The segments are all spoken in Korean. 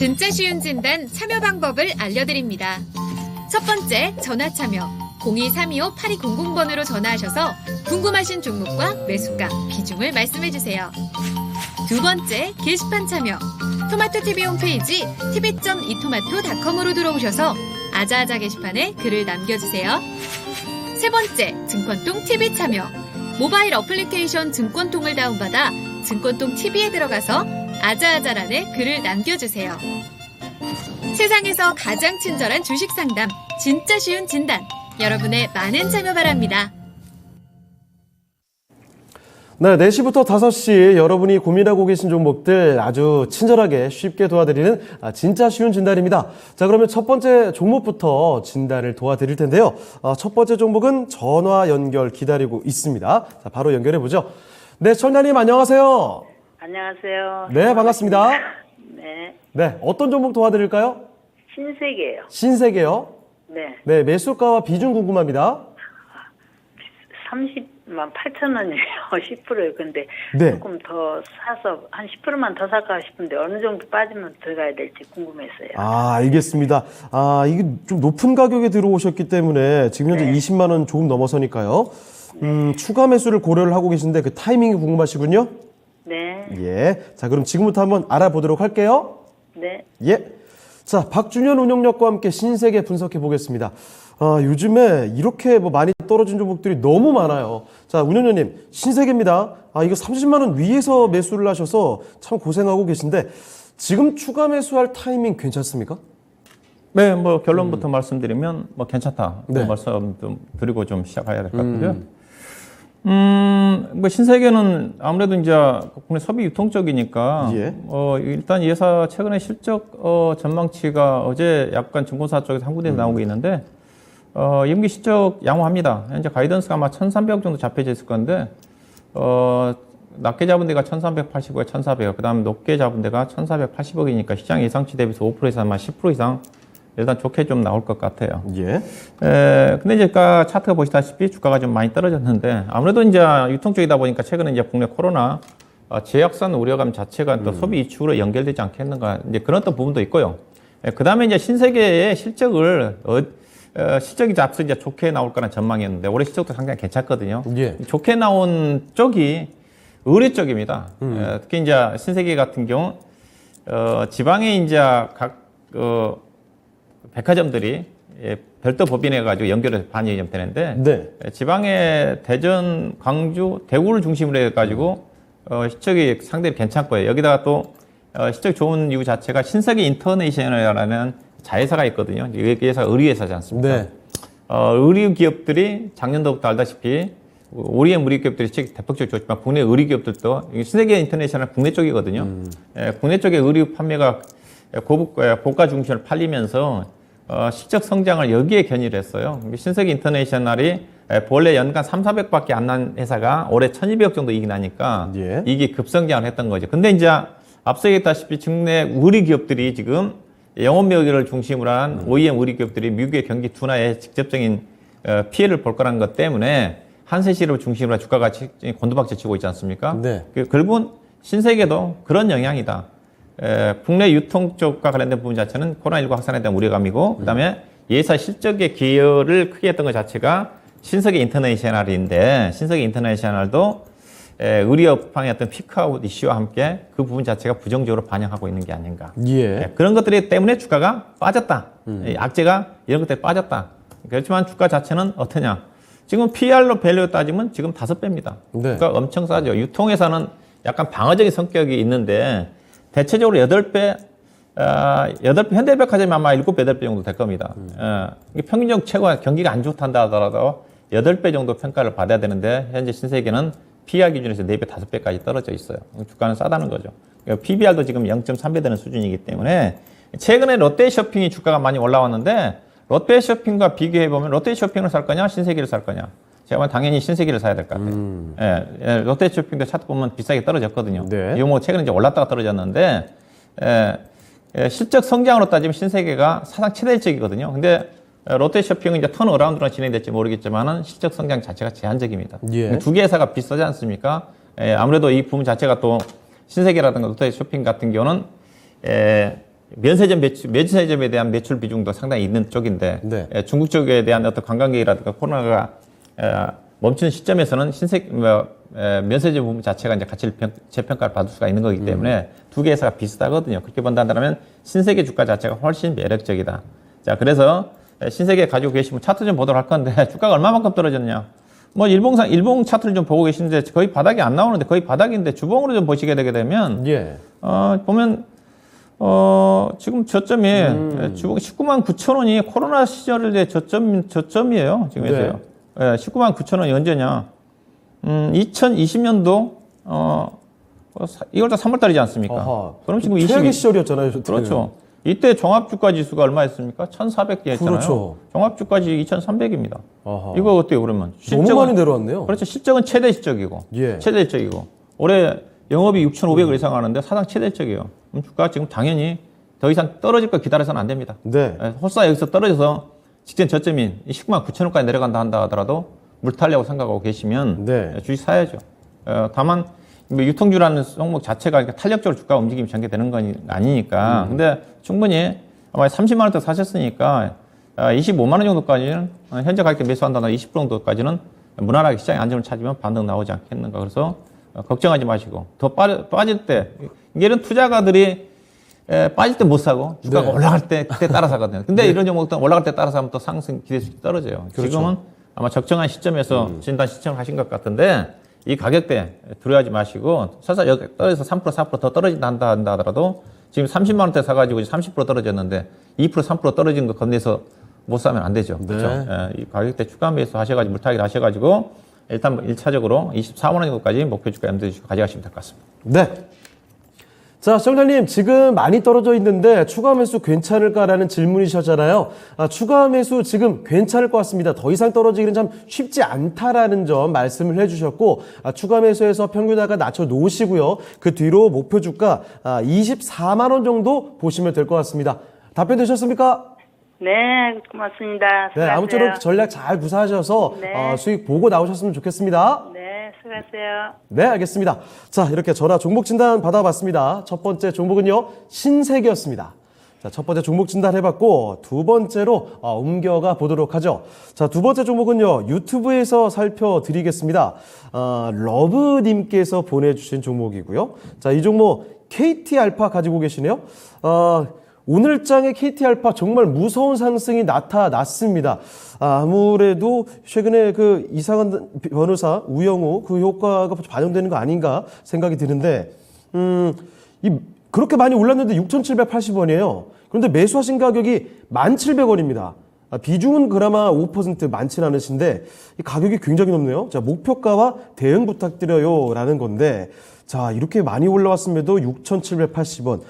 진짜 쉬운 진단 참여 방법을 알려드립니다. 첫 번째, 전화 참여. 02-325-8200번으로 전화하셔서 궁금하신 종목과 매수가, 비중을 말씀해주세요. 두 번째, 게시판 참여. 토마토TV 홈페이지 tv.이토마토.com으로 들어오셔서 아자아자 게시판에 글을 남겨주세요. 세 번째, 증권통 TV 참여. 모바일 어플리케이션 증권통을 다운받아 증권통 TV에 들어가서 아자아자란에 글을 남겨주세요. 세상에서 가장 친절한 주식 상담, 진짜 쉬운 진단. 여러분의 많은 참여 바랍니다. 네, 4시부터 5시 여러분이 고민하고 계신 종목들 아주 친절하게 쉽게 도와드리는 진짜 쉬운 진단입니다. 자, 그러면 첫 번째 종목부터 진단을 도와드릴 텐데요. 첫 번째 종목은 전화 연결 기다리고 있습니다. 자, 바로 연결해보죠. 네, 천자님 안녕하세요. 안녕하세요. 네, 반갑습니다. 네. 네, 어떤 종목 도와드릴까요? 신세계요. 신세계요. 네. 네, 매수가와 비중 궁금합니다. 30만 8천 원이에요. 10%예요. 근데 네. 조금 더 사서 한 10%만 더 살까 싶은데 어느 정도 빠지면 들어가야 될지 궁금했어요. 알겠습니다. 이게 좀 높은 가격에 들어오셨기 때문에 지금 현재 네. 20만 원 조금 넘어서니까요. 추가 매수를 고려를 하고 계신데 그 타이밍이 궁금하시군요. 네. 예. 자, 그럼 지금부터 한번 알아보도록 할게요. 네. 예. 자, 박준현 운영력과 함께 신세계 분석해 보겠습니다. 요즘에 이렇게 많이 떨어진 종목들이 너무 많아요. 자, 운영자님, 신세계입니다. 이거 30만 원 위에서 매수를 하셔서 참 고생하고 계신데 지금 추가 매수할 타이밍 괜찮습니까? 네, 결론부터 말씀드리면 괜찮다. 네. 말씀 좀 드리고 좀 시작해야 될 것 같고요. 신세계는 아무래도 이제 국내 소비 유통 쪽이니까 예. 일단 예사 최근에 실적 전망치가 어제 약간 증권사 쪽에서 한 군데 나오고 있는데 연기 실적 양호합니다. 현재 가이던스가 아마 1,300억 정도 잡혀져 있을 건데 낮게 잡은 데가 1,380억에 1,400억, 그다음 높게 잡은 데가 1,480억이니까 시장 예상치 대비해서 5%에서 아마 10% 이상 일단 좋게 좀 나올 것 같아요. 예. 근데 이제 차트가 보시다시피 주가가 좀 많이 떨어졌는데 아무래도 이제 유통 쪽이다 보니까 최근에 이제 국내 코로나 재확산 우려감 자체가 또 소비 이축으로 연결되지 않겠는가, 이제 그런 또 부분도 있고요. 그 다음에 이제 신세계의 실적을 실적이 앞서 이제 좋게 나올 거라는 전망이었는데 올해 실적도 상당히 괜찮거든요. 예. 좋게 나온 쪽이 의류 쪽입니다. 특히 이제 신세계 같은 경우 지방에 이제 각 백화점들이 별도 법인해가지고 연결해서 반영이 되는데 네. 지방의 대전, 광주, 대구를 중심으로 해가지고 실적이 상당히 괜찮고요. 여기다가 또 실적 좋은 이유 자체가 신세계 인터내셔널이라는 자회사가 있거든요. 이 회사가 의류회사지 않습니까? 네. 의류 기업들이 작년도부터 알다시피 OEM 의류 기업들이 실적이 대폭적으로 좋지만 국내 의류 기업들도 신세계 인터내셔널 국내 쪽이거든요. 국내 쪽에 의류 판매가 고가 중심으로 팔리면서 실적 성장을 여기에 견인을 했어요. 신세계 인터내셔널이 원래 연간 3,400밖에 안 난 회사가 올해 1,200억 정도 이익이 나니까 예. 이게 급성장을 했던 거죠. 근데 이제 앞서 얘기했다시피 국내 의류 기업들이 지금 영업력을 중심으로 한 OEM 의류 기업들이 미국의 경기 둔화에 직접적인 피해를 볼 거라는 것 때문에 한세시를 중심으로 한 주가가 곤두박질 치고 있지 않습니까? 네. 결국은 신세계도 그런 영향이다. 국내 유통 쪽과 관련된 부분 자체는 코로나19 확산에 대한 우려감이고, 그 다음에 예사 실적의 기여를 크게 했던 것 자체가 신세계 인터내셔널인데, 신세계 인터내셔널도 의료업황의 어떤 피크아웃 이슈와 함께 그 부분 자체가 부정적으로 반영하고 있는 게 아닌가. 예. 그런 것들이 때문에 주가가 빠졌다. 악재가 이런 것들이 빠졌다. 그렇지만 주가 자체는 어떠냐. 지금 PR로 밸류 따지면 지금 5배입니다. 네. 그러니까 엄청 싸죠. 유통에서는 약간 방어적인 성격이 있는데 대체적으로 8배, 현대백화점이 아마 7배, 8배 정도 될 겁니다. 이게 평균적 최고가 경기가 안 좋단다 하더라도 8배 정도 평가를 받아야 되는데 현재 신세계는 PR 기준에서 4배, 5배까지 떨어져 있어요. 주가는 싸다는 거죠. 그러니까 PBR도 지금 0.3배 되는 수준이기 때문에 최근에 롯데쇼핑이 주가가 많이 올라왔는데 롯데쇼핑과 비교해보면 롯데쇼핑을 살 거냐, 신세계를 살 거냐. 제가 보면 당연히 신세계를 사야 될 것 같아요. 롯데쇼핑도 차트 보면 비싸게 떨어졌거든요. 네. 이거 최근에 이제 올랐다가 떨어졌는데, 실적 성장으로 따지면 신세계가 사상 최대적이거든요. 근데 롯데쇼핑은 이제 턴어라운드로 진행될지 모르겠지만은 실적 성장 자체가 제한적입니다. 예. 두 개 회사가 비싸지 않습니까? 아무래도 이 부분 자체가 또 신세계라든가 롯데쇼핑 같은 경우는 면세점에 대한 매출 비중도 상당히 있는 쪽인데 네. 중국 쪽에 대한 어떤 관광객이라든가 코로나가 멈추는 시점에서는 면세점 부분 자체가 이제 가치 재평가를 받을 수가 있는 거기 때문에 두 개 회사가 비슷하거든요. 그렇게 본다면 신세계 주가 자체가 훨씬 매력적이다. 자, 그래서 신세계 가지고 계시면 차트 좀 보도록 할 건데 주가가 얼마만큼 떨어졌냐? 뭐 일봉 차트를 좀 보고 계시는데 거의 바닥이 안 나오는데 거의 바닥인데 주봉으로 좀 보시게 되게 되면 예. 보면 지금 저점이 주봉 19만 9천 원이 코로나 시절의 저점이에요. 지금 해서요. 예, 19만 9천 원이 언제냐? 2020년도 2월달 3월달이지 않습니까? 아하. 그럼 지금 최악의 시절이었잖아요. 저때는. 그렇죠. 이때 종합주가 지수가 얼마였습니까? 1,400개 했잖아요. 그렇죠. 종합주가지 2,300입니다. 아하. 이거 어때요, 그러면? 너무 많이 내려왔네요. 그렇죠. 실적은 최대 실적이고. 예. 최대 실적이고. 올해 영업이 6,500을 이상 하는데 사상 최대 실적이에요. 그럼 주가가 지금 당연히 더 이상 떨어질 걸 기다려서는 안 됩니다. 네. 홀사 여기서 떨어져서 직전 저점인 19만 9천 원까지 내려간다 한다 하더라도 물타려고 생각하고 계시면 네. 주식 사야죠. 다만 유통주라는 종목 자체가 이렇게 탄력적으로 주가 움직임이 전개되는 건 아니니까. 근데 충분히 아마 30만 원대 사셨으니까 25만 원 정도까지는 현재 가격에 매수한다나 20% 정도까지는 무난하게 시장의 안정을 찾으면 반등 나오지 않겠는가. 그래서 걱정하지 마시고 더 빠질 때 이런 투자가들이 빠질 때 못 사고 주가가 네. 올라갈 때 그때 따라 사거든요. 근데 이런 종목들은 올라갈 때 따라 사면 또 상승 기대수익이 떨어져요. 그렇죠. 지금은 아마 적정한 시점에서 진단 시청을 하신 것 같은데 이 가격대 두려워하지 마시고 설사 여기 떨어져서 3% 4% 더 떨어진다 한다 하더라도 지금 30만 원대 사가지고 30% 떨어졌는데 2% 3% 떨어진 거 건네서 못 사면 안 되죠. 네. 그렇죠? 이 가격대 추가 매수 하셔가지고 물타기를 하셔가지고 일단 1차적으로 24만 원 정도까지 목표 주가 염두에 두시고 가져가시면 될 것 같습니다. 네. 자, 시청자님, 지금 많이 떨어져 있는데 추가 매수 괜찮을까라는 질문이셨잖아요. 추가 매수 지금 괜찮을 것 같습니다. 더 이상 떨어지기는 참 쉽지 않다라는 점 말씀을 해주셨고, 추가 매수해서 평균화가 낮춰 놓으시고요. 그 뒤로 목표 주가 24만 원 정도 보시면 될 것 같습니다. 답변 되셨습니까? 네, 고맙습니다. 네, 수고하세요. 아무쪼록 전략 잘 구사하셔서 네. 수익 보고 나오셨으면 좋겠습니다. 네, 수고하세요. 네, 알겠습니다. 자, 이렇게 전화 종목 진단 받아봤습니다. 첫 번째 종목은요, 신세계였습니다. 자, 첫 번째 종목 진단 해봤고, 두 번째로 옮겨가 보도록 하죠. 자, 두 번째 종목은요, 유튜브에서 살펴드리겠습니다. 러브님께서 보내주신 종목이고요. 자, 이 종목 KT알파 가지고 계시네요. 오늘장의 KT알파 정말 무서운 상승이 나타났습니다. 아무래도 최근에 그 이상한 변호사 우영우 그 효과가 반영되는 거 아닌가 생각이 드는데, 그렇게 많이 올랐는데 6,780원이에요. 그런데 매수하신 가격이 1,700원입니다. 비중은 그나마 5% 많진 않으신데 이 가격이 굉장히 높네요. 자, 목표가와 대응 부탁드려요 라는 건데, 자, 이렇게 많이 올라왔음에도 6,780원.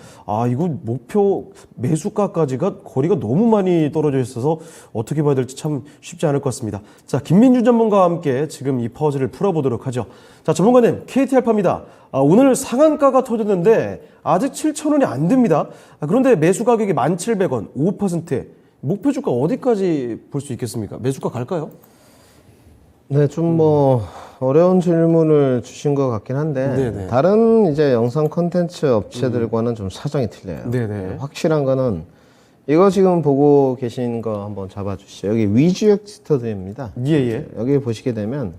이거 목표 매수가까지가 거리가 너무 많이 떨어져 있어서 어떻게 봐야 될지 참 쉽지 않을 것 같습니다. 자, 김민주 전문가와 함께 지금 이 퍼즐을 풀어보도록 하죠. 자, 전문가님, KT알파입니다. 오늘 상한가가 터졌는데 아직 7,000원이 안 됩니다. 그런데 매수 가격이 1,700원, 5%. 목표 주가 어디까지 볼 수 있겠습니까? 매수가 갈까요? 네, 좀 어려운 질문을 주신 것 같긴 한데, 네네. 다른 이제 영상 콘텐츠 업체들과는 좀 사정이 틀려요. 네네. 확실한 거는, 이거 지금 보고 계신 거 한번 잡아주시죠. 여기 위주역 스터디입니다. 예. 여기 보시게 되면,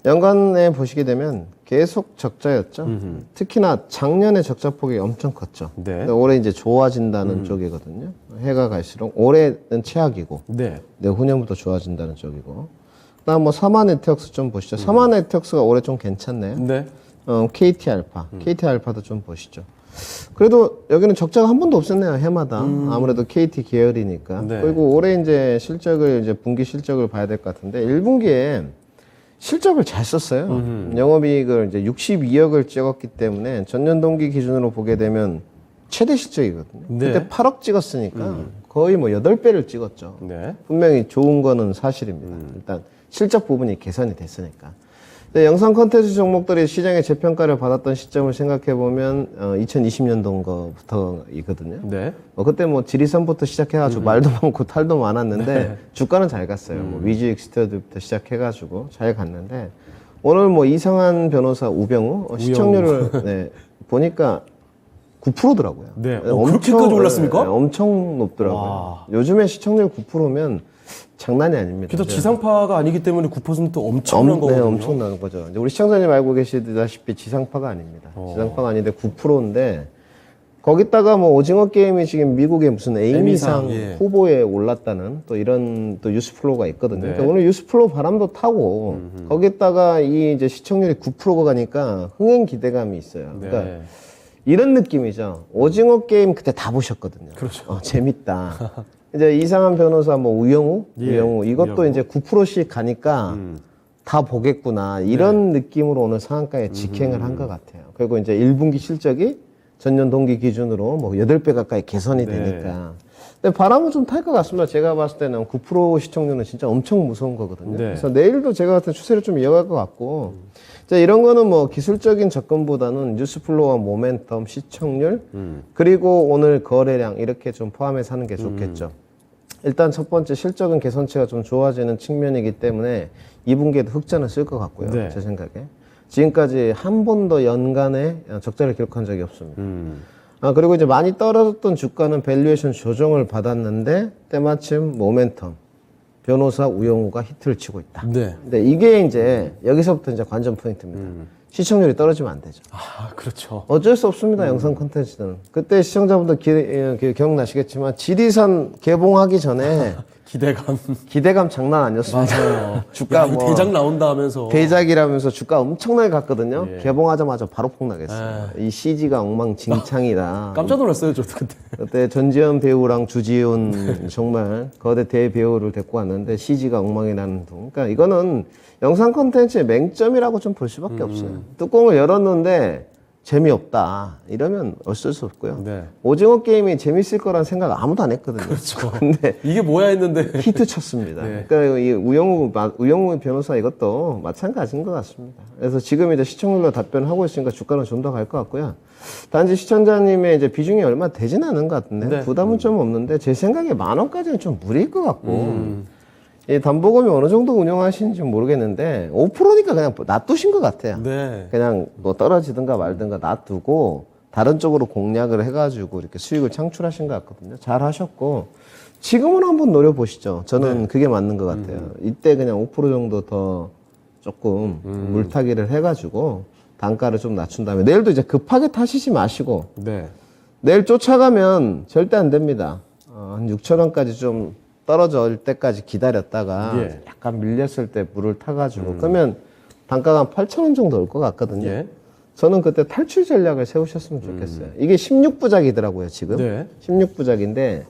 연간에 보시게 되면 계속 적자였죠. 특히나 작년에 적자폭이 엄청 컸죠. 네. 근데 올해 이제 좋아진다는 쪽이거든요. 해가 갈수록 올해는 최악이고, 네. 내후년부터 좋아진다는 쪽이고. 그다음 사마 네트워크스 좀 보시죠. 사마 네트워크스가 올해 좀 괜찮네요. 네. KT알파, KT알파도 좀 보시죠. 그래도 여기는 적자가 한 번도 없었네요, 해마다. 아무래도 KT 계열이니까. 네. 그리고 올해 이제 분기 실적을 봐야 될 것 같은데, 1분기에 실적을 잘 썼어요. 영업이익을 이제 62억을 찍었기 때문에 전년 동기 기준으로 보게 되면 최대 실적이거든요. 네. 그때 8억 찍었으니까 거의 8배를 찍었죠. 네. 분명히 좋은 거는 사실입니다. 일단 실적 부분이 개선이 됐으니까. 근데 영상 콘텐츠 종목들이 시장의 재평가를 받았던 시점을 생각해 보면 2020년도인 거부터이거든요. 네. 그때 지리산부터 시작해가지고 말도 많고 탈도 많았는데 네. 주가는 잘 갔어요. 위즈익 스터디부터 시작해가지고 잘 갔는데 오늘 이상한 변호사 우병우 시청률을 보니까 9%더라고요. 네. 그렇게까지 올랐습니까? 엄청 높더라고요. 와. 요즘에 시청률 9%면 장난이 아닙니다. 게다가 지상파가 아니기 때문에 9% 엄청난 거거든요. 엄청난 거죠. 이제 우리 시청자님 알고 계시다시피 지상파가 아닙니다. 지상파가 아닌데 9%인데 거기다가 뭐 오징어 게임이 지금 미국의 무슨 에이미상 예. 후보에 올랐다는 또 이런 또 뉴스 플로우가 있거든요. 네. 그러니까 오늘 뉴스 플로우 바람도 타고 거기다가 이 이제 시청률이 9%가 가니까 흥행 기대감이 있어요. 그러니까 네. 이런 느낌이죠. 오징어 게임 그때 다 보셨거든요. 그렇죠. 재밌다. 이제 이상한 변호사 뭐 우영우 예, 이것도 우영우. 이제 9%씩 가니까 다 보겠구나 이런 느낌으로 오늘 상한가에 직행을 한 것 같아요. 그리고 이제 1분기 실적이 전년 동기 기준으로 뭐 8배 가까이 개선이 네. 되니까. 근데 바람은 좀 탈 것 같습니다. 제가 봤을 때는 9% 시청률은 진짜 엄청 무서운 거거든요. 네. 그래서 내일도 제가 같은 추세를 좀 이어갈 것 같고. 자, 이런 거는 뭐 기술적인 접근보다는 뉴스 플로우와 모멘텀, 시청률, 그리고 오늘 거래량 이렇게 좀 포함해서 하는 게 좋겠죠. 일단 첫 번째 실적은 개선치가 좀 좋아지는 측면이기 때문에 2분기에도 흑자는 쓸 것 같고요. 네. 제 생각에. 지금까지 한 번도 연간에 적자를 기록한 적이 없습니다. 그리고 이제 많이 떨어졌던 주가는 밸류에이션 조정을 받았는데 때마침 모멘텀, 변호사 우영우가 히트를 치고 있다. 네. 근데 이게 이제 여기서부터 이제 관전 포인트입니다. 시청률이 떨어지면 안 되죠. 아, 그렇죠. 어쩔 수 없습니다. 영상 콘텐츠는. 그때 시청자분들 기억나시겠지만 지리산 개봉하기 전에 기대감 장난 아니었습니다. 맞아요. 주가 야, 이거 뭐 대작 나온다 하면서. 대작이라면서 주가 엄청나게 갔거든요. 예. 개봉하자마자 바로 폭락했어요. 이 CG가 엉망진창이다. 깜짝 놀랐어요, 저도 그때. 그때 전지현 배우랑 주지훈 정말 거대 대배우를 데리고 왔는데 CG가 엉망이라는 둥. 그러니까 이거는 영상 콘텐츠의 맹점이라고 좀 볼 수밖에 없어요. 뚜껑을 열었는데 재미없다. 이러면 어쩔 수 없고요. 네. 오징어 게임이 재밌을 거란 생각 아무도 안 했거든요. 그렇죠. 근데 이게 뭐야 했는데. 히트 쳤습니다. 네. 그러니까 이 우영우 변호사 이것도 마찬가지인 것 같습니다. 그래서 지금 이제 시청률로 답변하고 있으니까 주가는 좀 더 갈 것 같고요. 단지 시청자님의 이제 비중이 얼마 되진 않은 것 같은데 네. 부담은 좀 없는데 제 생각에 10,000원까지는 좀 무리일 것 같고 이 담보금이 어느 정도 운영하시는지 모르겠는데 5%니까 그냥 놔두신 것 같아요. 네. 그냥 뭐 떨어지든가 말든가 놔두고 다른 쪽으로 공략을 해가지고 이렇게 수익을 창출하신 것 같거든요. 잘 하셨고 지금은 한번 노려보시죠. 저는 그게 맞는 것 같아요. 이때 그냥 5% 정도 더 조금 물타기를 해가지고 단가를 좀 낮춘 다음에 내일도 이제 급하게 타시지 마시고 네. 내일 쫓아가면 절대 안 됩니다. 한 6,000원까지 좀 떨어질 때까지 기다렸다가 예. 약간 밀렸을 때 물을 타가지고 그러면 단가가 한 8,000원 정도 올 것 같거든요. 예. 저는 그때 탈출 전략을 세우셨으면 좋겠어요. 이게 16부작이더라고요, 지금. 네. 16부작인데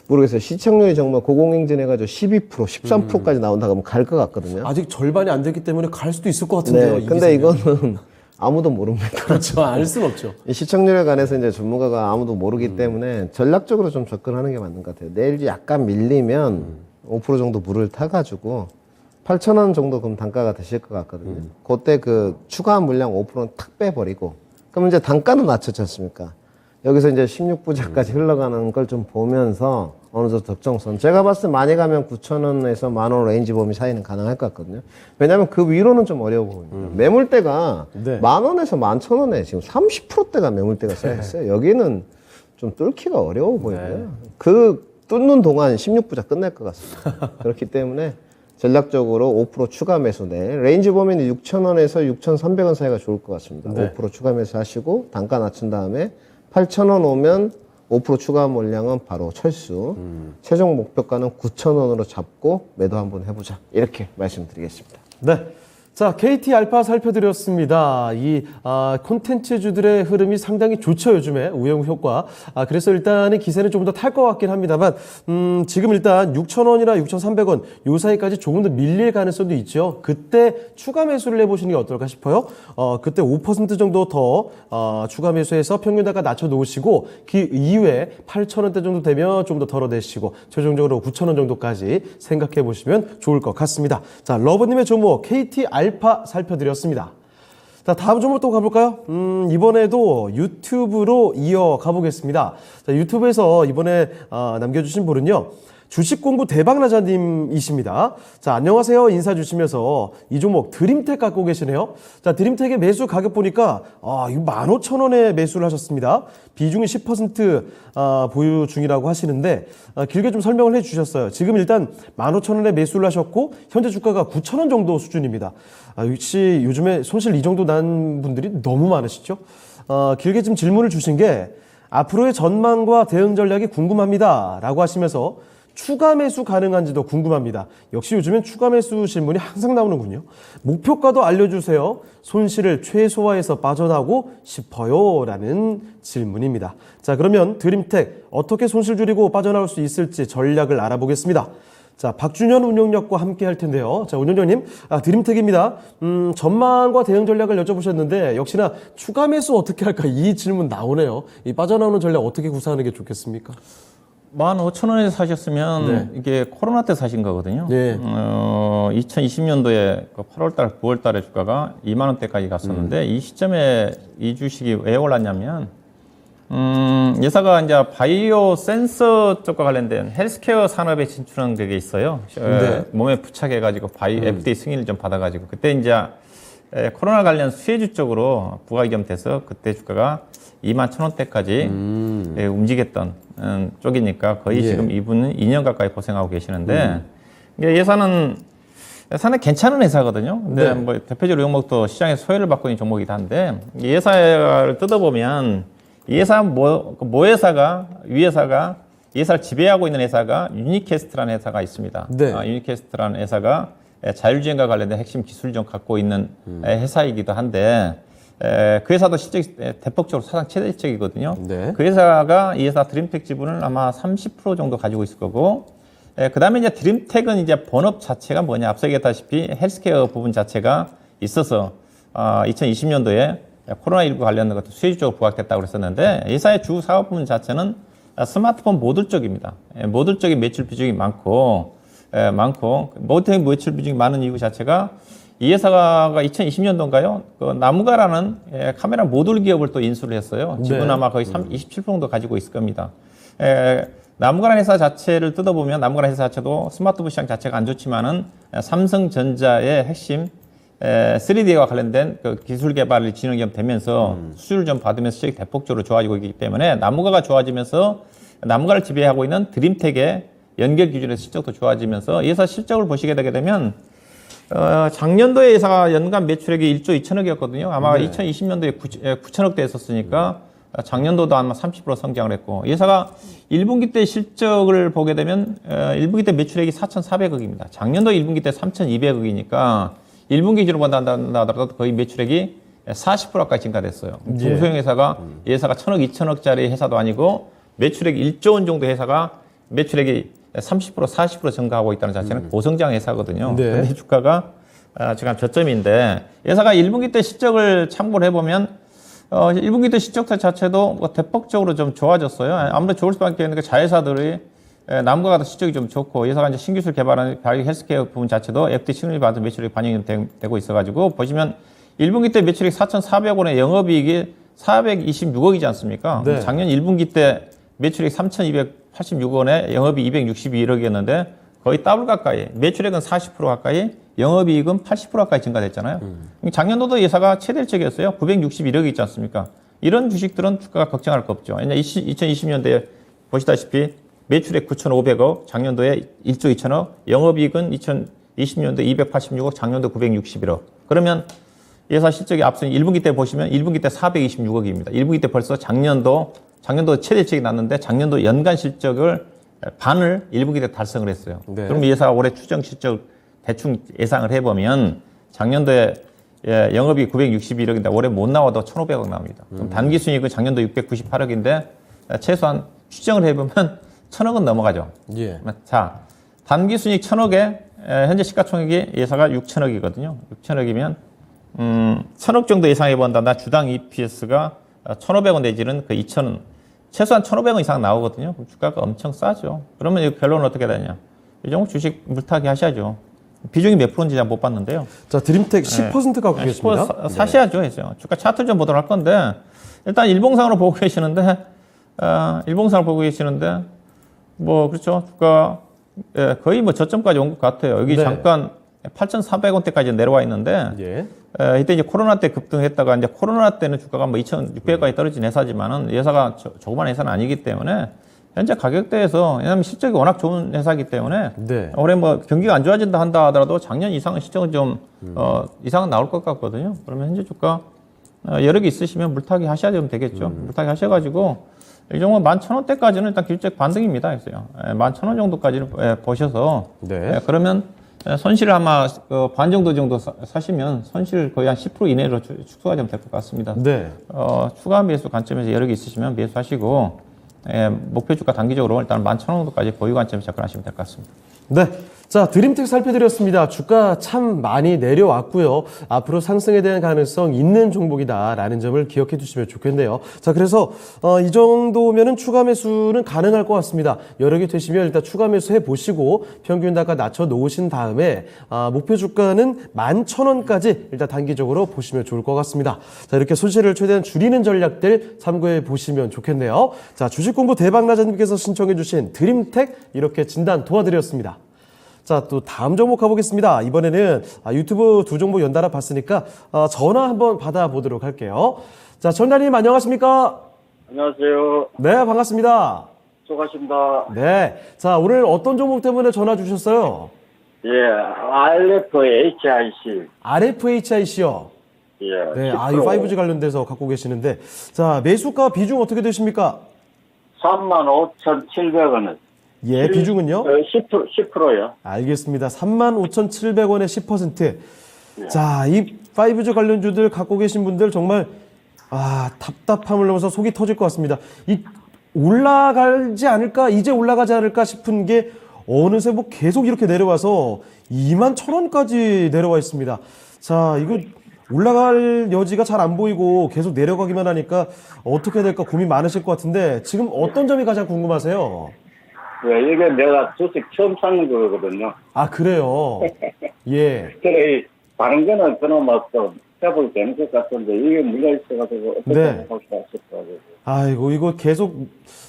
모르겠어요. 시청률이 정말 고공행진해가지고 12%, 13%까지 나온다 그러면 갈 것 같거든요. 아직 절반이 안 됐기 때문에 갈 수도 있을 것 같은데요. 네, 이 근데 기세면. 이거는 아무도 모릅니다. 그렇죠. 알 수는 없죠. 이 시청률에 관해서 이제 전문가가 아무도 모르기 때문에 전략적으로 좀 접근하는 게 맞는 것 같아요. 내일 약간 밀리면 5% 정도 물을 타가지고 8,000원 정도 그럼 단가가 되실 것 같거든요. 그때 그 추가한 물량 5%는 탁 빼버리고 그럼 이제 단가는 낮췄지 않습니까? 여기서 이제 16부작까지 흘러가는 걸 좀 보면서 어느 정도 적정선. 제가 봤을 때 많이 가면 9,000원에서 10,000원 레인지 범위 사이는 가능할 것 같거든요. 왜냐하면 그 위로는 좀 어려워 보입니다. 매물대가 네. 10,000원에서 11,000원에 지금 30%대가 매물대가 쌓여있어요. 여기는 좀 뚫기가 어려워 보여요. 그 뚫는 동안 16부작 끝날 것 같습니다. 그렇기 때문에 전략적으로 5% 추가 매수 내 레인지 범위는 6,000원에서 6,300원 사이가 좋을 것 같습니다. 네. 5% 추가 매수 하시고 단가 낮춘 다음에 8,000원 오면 5% 추가 물량은 바로 철수. 최종 목표가는 9,000원으로 잡고 매도 한번 해보자. 이렇게 말씀드리겠습니다. 네. 자, KT 알파 살펴드렸습니다. 이 콘텐츠주들의 흐름이 상당히 좋죠, 요즘에 우영우 효과. 그래서 일단은 기세는 조금 더 탈 것 같긴 합니다만, 지금 일단 6,000원이나 6,300원 요 사이까지 조금 더 밀릴 가능성도 있죠. 그때 추가 매수를 해보시는 게 어떨까 싶어요. 그때 5% 정도 더 추가 매수해서 평균 단가 낮춰 놓으시고 그 이후에 8,000원대 정도 되면 좀 더 덜어내시고 최종적으로 9,000원 정도까지 생각해 보시면 좋을 것 같습니다. 자, 러버님의 종목 KT 알파 살펴드렸습니다. 자, 다음 종목 또 가볼까요? 이번에도 유튜브로 이어가 보겠습니다. 자, 유튜브에서 이번에 남겨주신 분은요. 주식 공부 대박나자님이십니다. 자, 안녕하세요. 인사 주시면서 이 종목 드림텍 갖고 계시네요. 자, 드림텍의 매수 가격 보니까, 이거 15,000원에 매수를 하셨습니다. 비중이 10% 보유 중이라고 하시는데, 길게 좀 설명을 해 주셨어요. 지금 일단 15,000원에 매수를 하셨고, 현재 주가가 9,000원 정도 수준입니다. 역시 요즘에 손실 이 정도 난 분들이 너무 많으시죠? 길게 좀 질문을 주신 게, 앞으로의 전망과 대응 전략이 궁금합니다. 라고 하시면서 추가 매수 가능한지도 궁금합니다. 역시 요즘엔 추가 매수 질문이 항상 나오는군요. 목표가도 알려주세요. 손실을 최소화해서 빠져나오고 싶어요. 라는 질문입니다. 자, 그러면 드림텍 어떻게 손실 줄이고 빠져나올 수 있을지 전략을 알아보겠습니다. 자, 박준현 운영력과 함께 할 텐데요. 자, 운영력님, 드림텍입니다. 전망과 대응 전략을 여쭤보셨는데, 역시나 추가 매수 어떻게 할까? 이 질문 나오네요. 이 빠져나오는 전략 어떻게 구사하는 게 좋겠습니까? 15,000원에 사셨으면 네. 이게 코로나 때 사신 거거든요. 네. 2020년도에 8월달, 9월달에 주가가 2만 원대까지 갔었는데 이 시점에 이 주식이 왜 올랐냐면 예사가 이제 바이오 센서 쪽과 관련된 헬스케어 산업에 진출한 게 있어요. 네. 몸에 부착해가지고 FDA 승인을 좀 받아가지고 그때 이제 코로나 관련 수혜주 쪽으로 부가이겸돼서 그때 주가가 21,000원대까지 움직였던 쪽이니까 거의 예. 지금 이분은 2년 가까이 고생하고 계시는데 이게 예사는 괜찮은 회사거든요. 근데 네. 뭐 대표적으로 종목도 시장에 소외를 받고 있는 종목이긴 한데 이 회사를 뜯어보면 이 회사 회사가 위 회사가 이 회사를 지배하고 있는 회사가 유니캐스트라는 회사가 있습니다. 네. 유니캐스트라는 회사가 자율주행과 관련된 핵심 기술을 좀 갖고 있는 회사이기도 한데 그 회사도 실적이 대폭적으로 사상 최대 실적이거든요. 네. 그 회사가 이 회사 드림텍 지분을 아마 30% 정도 가지고 있을 거고, 그 다음에 이제 드림텍은 이제 본업 자체가 뭐냐, 앞서 얘기했다시피 헬스케어 부분 자체가 있어서 2020년도에 코로나19 관련된 것도 수혜주적으로 부각됐다고 그랬었는데, 이 회사의 주 사업 부분 자체는 스마트폰 모듈 쪽입니다. 모듈 쪽의 매출 비중이 많고, 모듈 매출 비중이 많은 이유 자체가 이 회사가 2020년도인가요? 그 나무가라는 카메라 모듈 기업을 또 인수를 했어요. 지분 네. 아마 거의 27% 정도 가지고 있을 겁니다. 나무가라는 회사 자체를 뜯어보면 나무가라는 회사 자체도 스마트폰 시장 자체가 안 좋지만은 삼성전자의 핵심 3D와 관련된 그 기술 개발을 진행이 되면서 수주를 좀 받으면서 실적이 대폭적으로 좋아지고 있기 때문에 나무가가 좋아지면서 나무가를 지배하고 있는 드림텍의 연결 기준에서 실적도 좋아지면서 이 회사 실적을 보시게 되게 되면 작년도에 회사가 연간 매출액이 1조 2천억이었거든요. 아마 네. 2020년도에 9천억대 했었으니까 작년도도 아마 30% 성장을 했고 이 회사가 1분기 때 실적을 보게 되면 1분기 때 매출액이 4,400억입니다. 작년도 1분기 때 3,200억이니까 1분기 기준으로 본다더라도 거의 매출액이 40% 가까이 증가됐어요. 중소형 회사가 이 회사가 1,000억, 2,000억짜리 회사도 아니고 매출액 1조 원 정도 회사가 매출액이 30%, 40% 증가하고 있다는 자체는 고성장 회사거든요. 네. 근데 주가가 지금 저점인데 회사가 1분기 때 실적을 참고를 해보면 1분기 때 실적 자체도 뭐 대폭적으로 좀 좋아졌어요. 아무래도 좋을 수밖에 없는 게 자회사들이 남과 같은 실적이 좀 좋고 회사가 이제 신기술 개발하는 헬스케어 부분 자체도 FD 승인을 받은 매출액이 반영이 되고 있어가지고 보시면 1분기 때 매출액 4,400원에 영업이익이 426억이지 않습니까? 네. 작년 1분기 때 매출액 3,286원에 영업이 261억이었는데 거의 더블 가까이, 매출액은 40% 가까이, 영업이익은 80% 가까이 증가됐잖아요. 작년도도 회사가 최대 실적이었어요. 961억이 있지 않습니까? 이런 주식들은 주가가 걱정할 거 없죠. 2020년도에 보시다시피 매출액 9,500억, 작년도에 1조 2천억, 영업이익은 2020년도에 286억, 작년도 961억. 그러면 회사 실적이 앞서 1분기 때 보시면 1분기 때 426억입니다. 1분기 때 벌써 작년도 최대 실적이 났는데 작년도 연간 실적을 반을 1분기 때 달성을 했어요. 네. 그럼 이 회사가 올해 추정 실적 대충 예상을 해보면 작년도에 영업이 961억인데 올해 못 나와도 1,500억 나옵니다. 그럼 단기순이익은 작년도 698억인데 최소한 추정을 해보면 1,000억은 넘어가죠. 예. 자, 단기순이익 1,000억에 현재 시가총액이 회사가 6천억이거든요. 6천억이면 1,000억 정도 예상해 본다. 주당 EPS가 1,500원 내지는 그 2,000원, 최소한 1,500원 이상 나오거든요. 그럼 주가가 엄청 싸죠. 그러면 이 결론은 어떻게 되냐? 이 종목 주식 물타기 하셔야죠. 비중이 몇 프로인지 잘 못 봤는데요. 자, 드림텍 10% 갖고 계십니다. 사셔야죠, 해서. 주가 차트 좀 보도록 할 건데, 일단 일봉상으로 보고 계시는데, 뭐, 그렇죠. 주가 예, 거의 뭐 저점까지 온 것 같아요. 여기 네. 잠깐 8,400원대까지 내려와 있는데 예. 이때 이제 코로나 때 급등했다가 이제 코로나 때는 주가가 뭐 2,600원까지 떨어진 회사지만은 이 회사가 조그만 회사는 아니기 때문에 현재 가격대에서 왜냐하면 실적이 워낙 좋은 회사이기 때문에 네. 올해 뭐 경기가 안 좋아진다 한다 하더라도 작년 이상은 실적은 좀 이상은 나올 것 같거든요. 그러면 현재 주가 여력이 있으시면 물타기 하셔야 좀 되겠죠. 물타기 하셔가지고 이 정도 11,000원대까지는 일단 길적 반등입니다. 있어요. 11,000원 정도까지는 보셔서 네. 그러면 손실을 아마 반 정도 사시면 손실 거의 한 10% 이내로 축소가 좀 될 것 같습니다. 네. 추가 매수 관점에서 여력이 있으시면 매수하시고 목표 주가 단기적으로 일단 11,000원 정도까지 보유 관점에서 접근하시면 될 것 같습니다. 네. 자, 드림텍 살펴드렸습니다. 주가 참 많이 내려왔고요. 앞으로 상승에 대한 가능성 있는 종목이다라는 점을 기억해 주시면 좋겠네요. 자, 그래서 이 정도면은 추가 매수는 가능할 것 같습니다. 여력이 되시면 일단 추가 매수 해 보시고 평균 단가 낮춰 놓으신 다음에 목표 주가는 11,000원까지 일단 단기적으로 보시면 좋을 것 같습니다. 자, 이렇게 손실을 최대한 줄이는 전략들 참고해 보시면 좋겠네요. 자, 주식 공부 대박나자님께서 신청해 주신 드림텍 이렇게 진단 도와드렸습니다. 자, 또 다음 종목 가보겠습니다. 이번에는 유튜브 두 종목 연달아 봤으니까 전화 한번 받아보도록 할게요. 자, 전달님 안녕하십니까? 안녕하세요. 네, 반갑습니다. 수고하십니다. 네. 자, 오늘 어떤 종목 때문에 전화 주셨어요? 예, RFHIC. RFHIC요. 예. 네, 10%. 이 5G 관련돼서 갖고 계시는데, 자, 매수가 비중 어떻게 되십니까? 35,700원. 예, 비중은요? 10%요. 알겠습니다. 35,700원에 10%. 자, 이 5G 관련주들 갖고 계신 분들 정말 답답함을 넘어서 속이 터질 것 같습니다. 이 올라가지 않을까, 이제 올라가지 않을까 싶은 게 어느새 뭐 계속 이렇게 내려와서 21,000원까지 내려와 있습니다. 자, 이거 올라갈 여지가 잘 안 보이고 계속 내려가기만 하니까 어떻게 될까 고민 많으실 것 같은데 지금 어떤 점이 가장 궁금하세요? 예, 이게 내가 주식 처음 사는 거거든요. 아, 그래요? 예. 그래, 이 다른 거는 그나마 좀 해볼 되는 것 같은데, 이게 물려있어가지고, 어떻게 네. 할 수가 없을까. 아이고, 이거 계속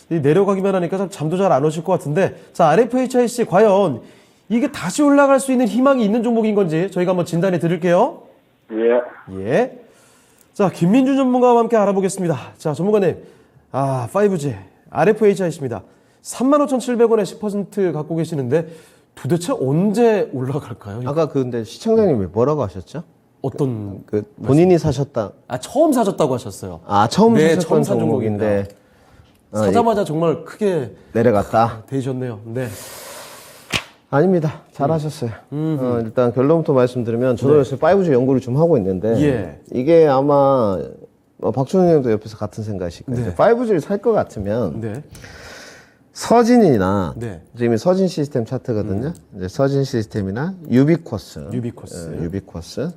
내려가기만 하니까 참 잠도 잘 안 오실 것 같은데, 자, RFHIC 과연 이게 다시 올라갈 수 있는 희망이 있는 종목인 건지 저희가 한번 진단해 드릴게요. 예. 예. 자, 김민준 전문가와 함께 알아보겠습니다. 자, 전문가님, 5G, RFHIC입니다. 35,700원에 10% 갖고 계시는데 도대체 언제 올라갈까요? 아까 근데 시청자님 왜 뭐라고 하셨죠? 어떤 본인이 사셨다. 처음 사셨다고 하셨어요. 처음 네, 사셨던 처음 산 종목인데 사자마자 정말 크게 내려갔다. 되셨네요. 네. 아닙니다. 잘하셨어요. 일단 결론부터 말씀드리면 저도 요새 5G 연구를 좀 하고 있는데 예. 이게 아마 박준호 형도 옆에서 같은 생각이실 거예요. 네. 5G를 살 것 같으면 네. 서진이나 네. 지금 서진 시스템 차트거든요. 이제 서진 시스템이나 유비쿼스, 유비쿼스,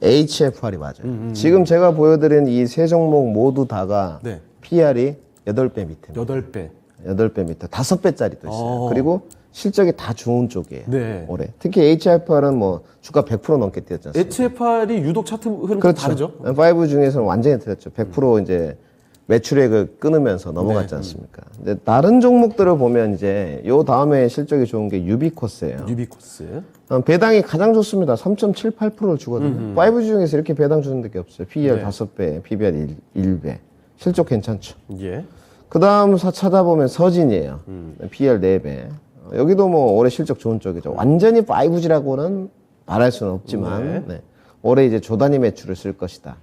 HFR이 맞아요. 지금 제가 보여드린 이 세 종목 모두 다가 네. PR이 8배 밑에. 8배. 8배 밑에 5배짜리도 있어요. 그리고 실적이 다 좋은 쪽이에요. 네. 올해. 특히 HFR은 뭐 주가 100% 넘게 뛰었지 않습니까? HFR이 유독 차트 흐름 그렇죠. 다르죠? 5 중에서는 완전히 틀렸죠. 100% 이제 매출액을 끊으면서 넘어갔지 않습니까? 근데 다른 종목들을 보면 이제 요 다음에 실적이 좋은 게 유비코스예요. 유비코스. 배당이 가장 좋습니다. 3.78%를 주거든요. 5 중에서 이렇게 배당 주는 데가 없어요. PER 5배, PBR 1배. 실적 괜찮죠. 예. 그 다음 찾아보면 서진이에요. PER 4배. 여기도 뭐 올해 실적 좋은 쪽이죠. 완전히 5G라고는 말할 수는 없지만 네. 올해 이제 조단위 매출을 쓸 것이다.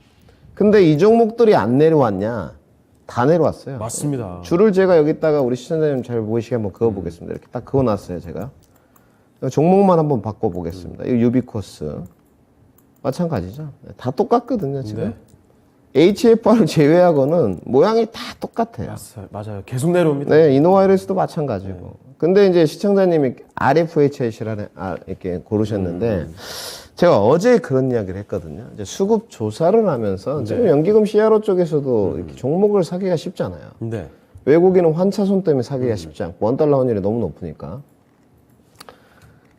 근데 이 종목들이 안 내려왔냐? 다 내려왔어요. 맞습니다. 줄을 제가 여기다가 우리 시청자님 잘 보이시게 한번 그어보겠습니다. 이렇게 딱 그어놨어요, 제가. 종목만 한번 바꿔보겠습니다. 이 유비코스. 마찬가지죠. 다 똑같거든요, 지금. HFR을 제외하고는 모양이 다 똑같아요. 맞아요. 계속 내려옵니다. 네, 이노와이러스도 마찬가지고. 근데 이제 시청자님이 RFHIC라는 이렇게 고르셨는데, 제가 어제 그런 이야기를 했거든요. 이제 수급 조사를 하면서 지금 연기금 CRO 쪽에서도 이렇게 종목을 사기가 쉽잖아요. 네. 외국인은 환차손 때문에 사기가 쉽지 않고 원달러 환율이 너무 높으니까.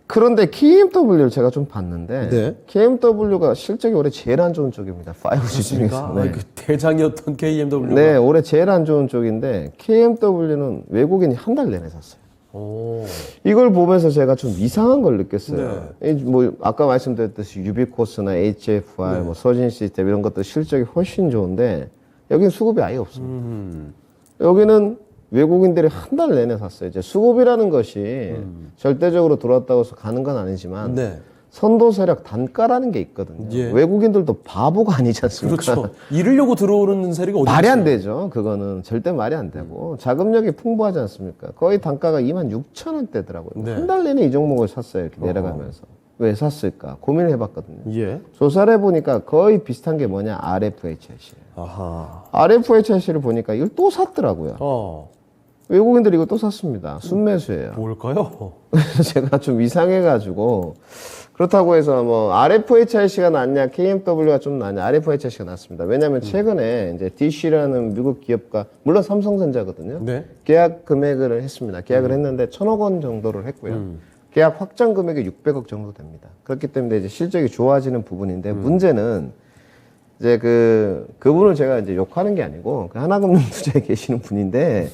그런데 KMW를 제가 좀 봤는데 네. KMW가 실적이 올해 제일 안 좋은 쪽입니다. 5G 중에서. 네. 그 대장이었던 KMW가. 네, 올해 제일 안 좋은 쪽인데 KMW는 외국인이 한 달 내내 샀어요. 오. 이걸 보면서 제가 좀 이상한 걸 느꼈어요. 뭐 아까 말씀드렸듯이 유비코스나 HFR, 뭐 서진 시스템 이런 것들 실적이 훨씬 좋은데 여기는 수급이 아예 없습니다. 여기는 외국인들이 한 달 내내 샀어요. 이제 수급이라는 것이 절대적으로 들어왔다고 해서 가는 건 아니지만 네. 선도 세력 단가라는 게 있거든요. 예. 외국인들도 바보가 아니지 않습니까? 그렇죠. 잃으려고 들어오는 세력이 어디 말이 안 있어요? 되죠. 그거는 절대 말이 안 되고 자금력이 풍부하지 않습니까? 거의 단가가 26,000원대더라고요. 네. 한 달 내내 이 종목을 샀어요. 이렇게 내려가면서. 왜 샀을까? 고민을 해봤거든요. 예. 조사를 해보니까 거의 비슷한 게 뭐냐? RFHS예요. 아하. RFHS를 보니까 이걸 또 샀더라고요. 외국인들이 이거 또 샀습니다. 순매수예요. 뭘까요? 그래서 제가 좀 이상해가지고 그렇다고 해서 뭐 RFHIC가 낫냐 KMW가 좀 낫냐 RFHIC가 낫습니다. 왜냐하면 최근에 이제 DC라는 미국 기업과 물론 삼성전자거든요. 네. 계약 금액을 했습니다. 계약을 했는데 1,000억 원 정도를 했고요. 계약 확정 금액이 600억 정도 됩니다. 그렇기 때문에 이제 실적이 좋아지는 부분인데 문제는 이제 그분을 제가 이제 욕하는 게 아니고 그 하나금융투자에 계시는 분인데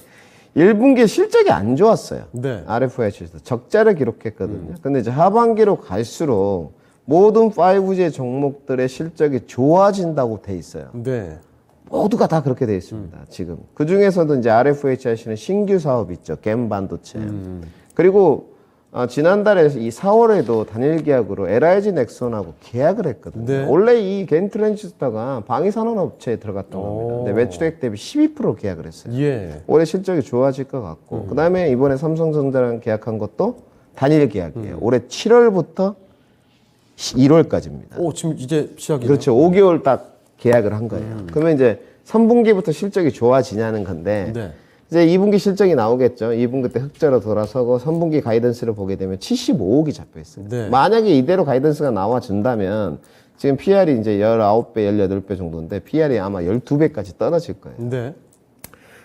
1분기 실적이 안 좋았어요. 네. RFH에서 적자를 기록했거든요. 근데 이제 하반기로 갈수록 모든 5G 종목들의 실적이 좋아진다고 돼 있어요. 네. 모두가 다 그렇게 돼 있습니다. 지금 그 중에서도 이제 RFHIC는 신규 사업 있죠. 갬 반도체. 그리고 지난달에 이 4월에도 단일 계약으로 LIG 넥슨하고 계약을 했거든요. 네. 원래 이 겐트랜지스터가 방위산업업체에 들어갔던 겁니다. 근데 매출액 대비 12% 계약을 했어요. 예. 올해 실적이 좋아질 것 같고 그다음에 이번에 삼성전자랑 계약한 것도 단일 계약이에요. 올해 7월부터 1월까지입니다. 오, 지금 이제 시작이네요. 그렇죠. 5개월 딱 계약을 한 거예요. 그러면 이제 3분기부터 실적이 좋아지냐는 건데 네. 이제 2분기 실적이 나오겠죠. 2분기 때 흑자로 돌아서고 3분기 가이던스를 보게 되면 75억이 잡혀 있어요. 네. 만약에 이대로 가이던스가 나와준다면 지금 PR이 이제 19배, 18배 정도인데 PR이 아마 12배까지 떨어질 거예요. 네.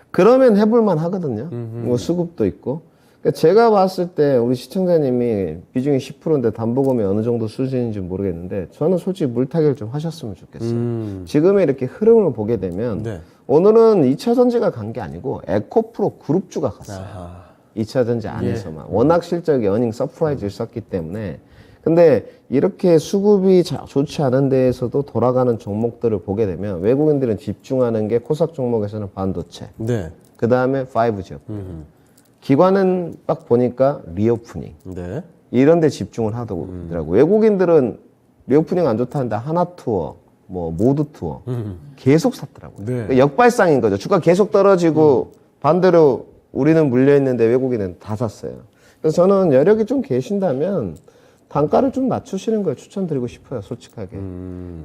그러면 해볼만 하거든요. 뭐 수급도 있고. 그러니까 제가 봤을 때 우리 시청자님이 비중이 10%인데 담보금이 어느 정도 수준인지 모르겠는데 저는 솔직히 물타기를 좀 하셨으면 좋겠어요. 지금의 이렇게 흐름을 보게 되면 네. 오늘은 2차 전지가 간 게 아니고 에코프로 그룹주가 갔어요. 아하. 2차 전지 안에서만. 워낙 실적이 어닝 서프라이즈를 썼기 때문에. 근데 이렇게 수급이 좋지 않은 데에서도 돌아가는 종목들을 보게 되면 외국인들은 집중하는 게 코스닥 종목에서는 반도체. 네. 그 다음에 5G. 기관은 딱 보니까 리오프닝. 네. 이런 데 집중을 하더라고요. 외국인들은 리오프닝 안 좋다는데 하나투어, 뭐 모두투어 계속 샀더라고요. 네. 그러니까 역발상인 거죠. 주가 계속 떨어지고 반대로 우리는 물려있는데 외국인은 다 샀어요. 그래서 저는 여력이 좀 계신다면 단가를 좀 낮추시는 걸 추천드리고 싶어요. 솔직하게.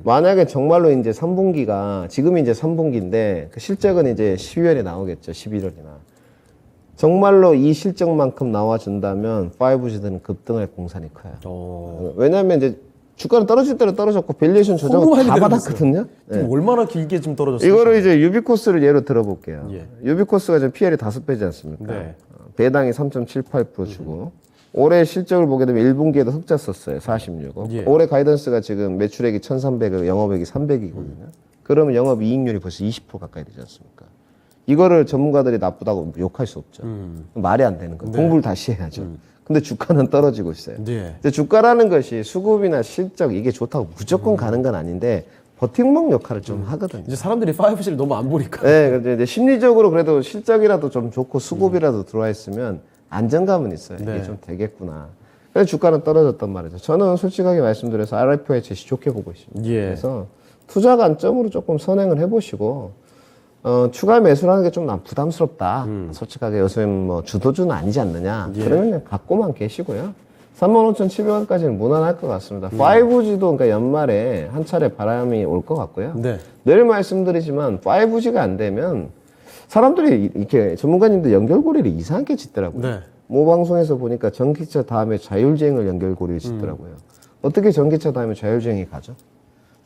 만약에 정말로 이제 3분기가 지금이 이제 3분기인데 그 실적은 이제 12월에 나오겠죠. 11월이나. 정말로 이 실적만큼 나와준다면 5G들은 급등할 공산이 커요. 왜냐하면 이제 주가는 떨어질 대로 떨어졌고 밸류에이션 조정을 너무 많이 다 내려갔어요. 받았거든요. 지금 얼마나 길게 좀 떨어졌어요? 이거를 이제 유비코스를 예로 들어볼게요. 예. 유비코스가 지금 PL이 5배지 않습니까? 네. 배당이 3.78% 주고 올해 실적을 보게 되면 1분기에도 흑자 썼어요. 46억. 예. 올해 가이던스가 지금 매출액이 1,300억, 영업액이 300이거든요. 그러면 영업이익률이 벌써 20% 가까이 되지 않습니까? 이거를 전문가들이 나쁘다고 욕할 수 없죠. 말이 안 되는 거예요. 공부를 다시 해야죠. 근데 주가는 떨어지고 있어요. 네. 이제 주가라는 것이 수급이나 실적 이게 좋다고 무조건 가는 건 아닌데 버팀목 역할을 좀 하거든요. 이제 사람들이 5G를 너무 안 보니까. 네, 근데 이제 심리적으로 그래도 실적이라도 좀 좋고 수급이라도 들어와 있으면 안정감은 있어요. 네. 이게 좀 되겠구나. 그래서 주가는 떨어졌단 말이죠. 저는 솔직하게 말씀드려서 RFHC 좋게 보고 있습니다. 예. 그래서 투자 관점으로 조금 선행을 해보시고 추가 매수라는 게 좀 난 부담스럽다. 솔직하게 요즘 뭐 주도주는 아니지 않느냐. 예. 그러면 그냥 갖고만 계시고요. 35,700원까지는 무난할 것 같습니다. 5G도 그러니까 연말에 한 차례 바람이 올 것 같고요. 네. 늘 말씀드리지만 5G가 안 되면 사람들이 이렇게 전문가님들 연결고리를 이상하게 짓더라고요. 네. 모 방송에서 보니까 전기차 다음에 자율주행을 연결고리를 짓더라고요. 어떻게 전기차 다음에 자율주행이 가죠?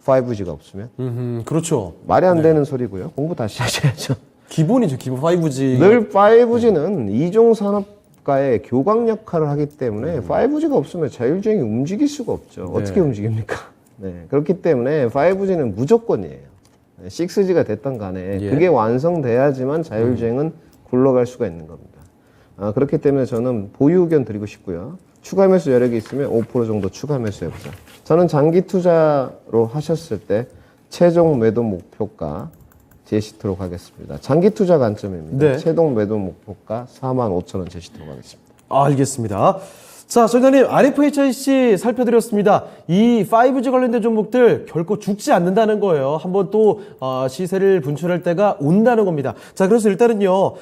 5G가 없으면? 그렇죠. 말이 안 되는 소리고요. 공부 다시 하셔야죠. 기본이죠. 기본 5G. 늘 5G는 이종 산업과의 교광 역할을 하기 때문에 5G가 없으면 자율주행이 움직일 수가 없죠. 네. 어떻게 움직입니까? 네. 그렇기 때문에 5G는 무조건이에요. 6G가 됐던 간에 예. 그게 완성돼야지만 자율주행은 굴러갈 수가 있는 겁니다. 그렇기 때문에 저는 보유 의견 드리고 싶고요. 추가 매수 여력이 있으면 5% 정도 추가 매수해보자. 저는 장기 투자로 하셨을 때 최종 매도 목표가 제시토록 하겠습니다. 장기 투자 관점입니다. 네. 최종 매도 목표가 45,000원 제시토록 하겠습니다. 알겠습니다. 자, 정장님, RFHIC 살펴드렸습니다. 이 5G 관련된 종목들 결코 죽지 않는다는 거예요. 한번 또 시세를 분출할 때가 온다는 겁니다. 자, 그래서 일단은요,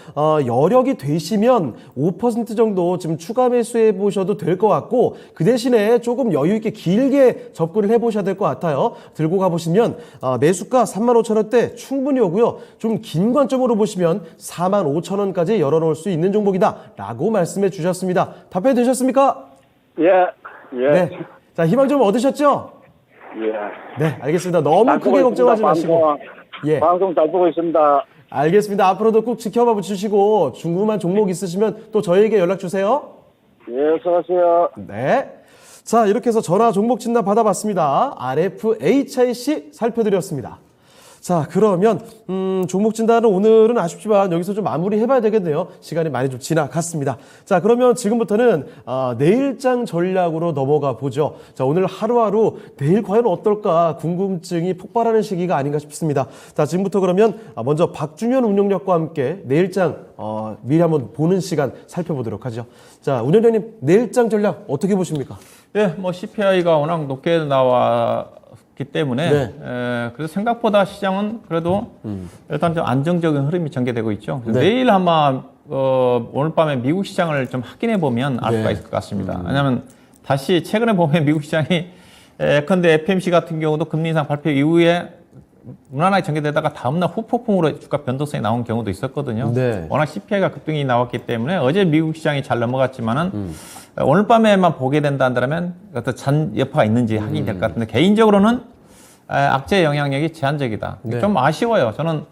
여력이 되시면 5% 정도 지금 추가 매수해 보셔도 될 것 같고, 그 대신에 조금 여유 있게 길게 접근을 해보셔야 될 것 같아요. 들고 가보시면 매수가 35,000원대 충분히 오고요. 좀 긴 관점으로 보시면 45,000원까지 열어놓을 수 있는 종목이다 라고 말씀해 주셨습니다. 답변 되셨습니까? 예. 네. 자, 희망 좀 얻으셨죠? 예. 네, 알겠습니다. 너무 잘 크게 보고 걱정하지 있습니다, 마시고. 방송. 예. 방송 잘 보고 있습니다. 알겠습니다. 앞으로도 꼭 지켜봐 주시고, 궁금한 종목 있으시면 또 저희에게 연락 주세요. 예, 수고하세요. 네. 자, 이렇게 해서 전화 종목 진단 받아봤습니다. RFHIC 살펴드렸습니다. 자, 그러면 종목 진단은 오늘은 아쉽지만 여기서 좀 마무리해봐야 되겠네요. 시간이 많이 좀 지나갔습니다. 자, 그러면 지금부터는 내일장 전략으로 넘어가 보죠. 자, 오늘 하루하루 내일 과연 어떨까 궁금증이 폭발하는 시기가 아닌가 싶습니다. 자, 지금부터 그러면 먼저 박준현 운영력과 함께 내일장 미리 한번 보는 시간 살펴보도록 하죠. 자, 운영장님, 내일장 전략 어떻게 보십니까? 예, 뭐 CPI가 워낙 높게 나왔기 때문에 네. 그래서 생각보다 시장은 그래도 일단 좀 안정적인 흐름이 전개되고 있죠. 내일 아마 오늘 밤에 미국 시장을 좀 확인해 보면 알 수가 있을 것 같습니다. 왜냐하면 다시 최근에 보면 미국 시장이 예컨대 FMC 같은 경우도 금리 인상 발표 이후에 무난하게 전개되다가 다음날 후폭풍으로 주가 변동성이 나온 경우도 있었거든요. 네. 워낙 CPI가 급등이 나왔기 때문에 어제 미국 시장이 잘 넘어갔지만은 오늘 밤에만 보게 된다 한다면 어떤 잔 여파가 있는지 확인이 될 것 같은데 개인적으로는 악재 영향력이 제한적이다. 네. 좀 아쉬워요. 저는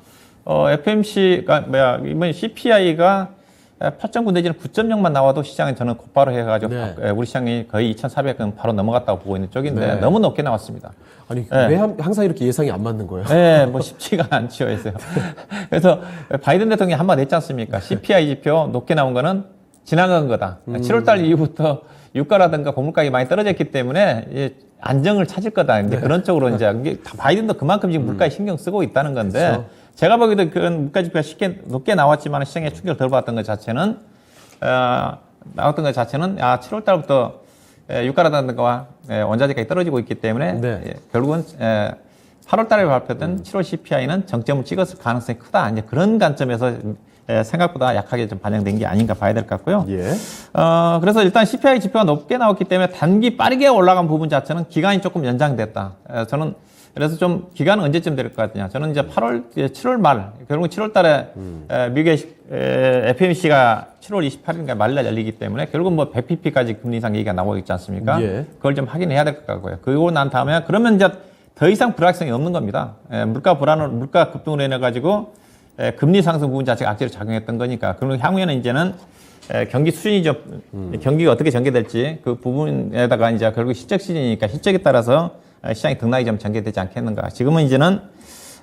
FMC가 이번 CPI가 8.9 내지는 9.0만 나와도 시장은 저는 곧바로 해가지고 네. 우리 시장이 거의 2,400은 바로 넘어갔다고 보고 있는 쪽인데 네. 너무 높게 나왔습니다. 아니, 네. 왜 항상 이렇게 예상이 안 맞는 거예요? 네, 뭐 쉽지가 않죠, 해서요. 그래서 바이든 대통령이 한 말 냈지 않습니까? CPI 지표 높게 나온 거는 지나간 거다. 7월달 이후부터 유가라든가 곡물가격이 많이 떨어졌기 때문에 안정을 찾을 거다. 이제 그런 쪽으로 이제 이게 바이든도 그만큼 지금 물가에 신경 쓰고 있다는 건데 그렇죠. 제가 보기에도 그런 물가 지표가 쉽게 높게 나왔지만 시장에 충격을 덜 받았던 것 자체는 나왔던 것 자체는 7월달부터 유가라든가 원자재 가격이 떨어지고 있기 때문에 네. 결국은 8월달에 발표된 7월 CPI는 정점을 찍었을 가능성이 크다. 이제 그런 관점에서 생각보다 약하게 좀 반영된 게 아닌가 봐야 될 것 같고요. 예. 그래서 일단 CPI 지표가 높게 나왔기 때문에 단기 빠르게 올라간 부분 자체는 기간이 조금 연장됐다. 저는 그래서 좀 기간은 언제쯤 될 것 같냐. 저는 이제 7월 말, 결국 7월 달에 미국의 FMC가 7월 28일인가 말일날 열리기 때문에 결국 뭐 100pp까지 금리 인상 얘기가 나오고 있지 않습니까? 예. 그걸 좀 확인해야 될 것 같고요. 그리고 난 다음에 그러면 이제 더 이상 불확실성이 없는 겁니다. 물가 급등으로 인해 가지고 금리 상승 부분 자체가 악재로 작용했던 거니까. 그리고 향후에는 이제는 경기 수준이 좀 경기가 어떻게 전개될지 그 부분에다가 이제 결국 실적 시즌이니까 실적에 따라서 시장이 등락이 좀 전개되지 않겠는가. 지금은 이제는